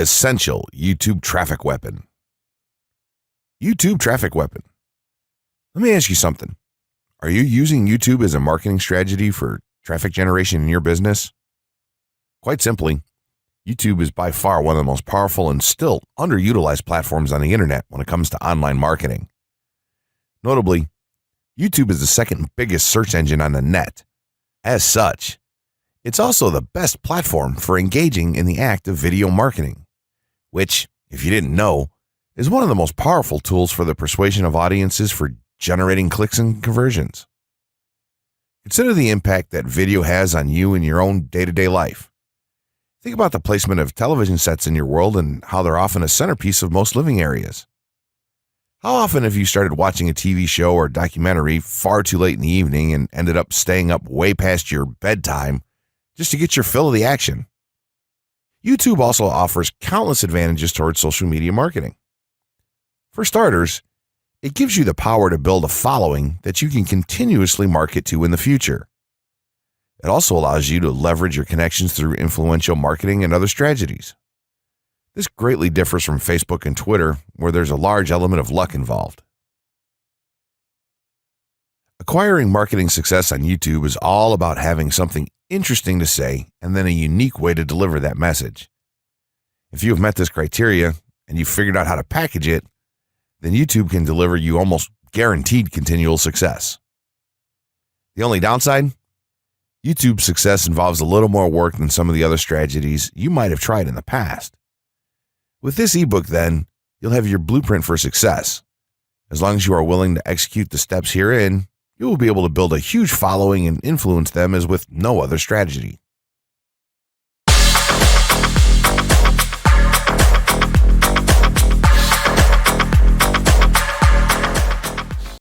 essential YouTube traffic weapon. YouTube traffic weapon. Let me ask you something. Are you using YouTube as a marketing strategy for traffic generation in your business? Quite simply, YouTube is by far one of the most powerful and still underutilized platforms on the internet when it comes to online marketing. Notably, YouTube is the second biggest search engine on the net. As such, it's also the best platform for engaging in the act of video marketing, which, if you didn't know, is one of the most powerful tools for the persuasion of audiences for generating clicks and conversions. Consider the impact that video has on you in your own day-to-day life. Think about the placement of television sets in your world and how they're often a centerpiece of most living areas. How often have you started watching a TV show or documentary far too late in the evening and ended up staying up way past your bedtime just to get your fill of the action? YouTube also offers countless advantages towards social media marketing. For starters, it gives you the power to build a following that you can continuously market to in the future. It also allows you to leverage your connections through influential marketing and other strategies. This greatly differs from Facebook and Twitter, where there's a large element of luck involved. Acquiring marketing success on YouTube is all about having something interesting to say and then a unique way to deliver that message. If you have met this criteria and you've figured out how to package it, then YouTube can deliver you almost guaranteed continual success. The only downside? YouTube's success involves a little more work than some of the other strategies you might have tried in the past. With this ebook, then, you'll have your blueprint for success. As long as you are willing to execute the steps herein, you will be able to build a huge following and influence them as with no other strategy.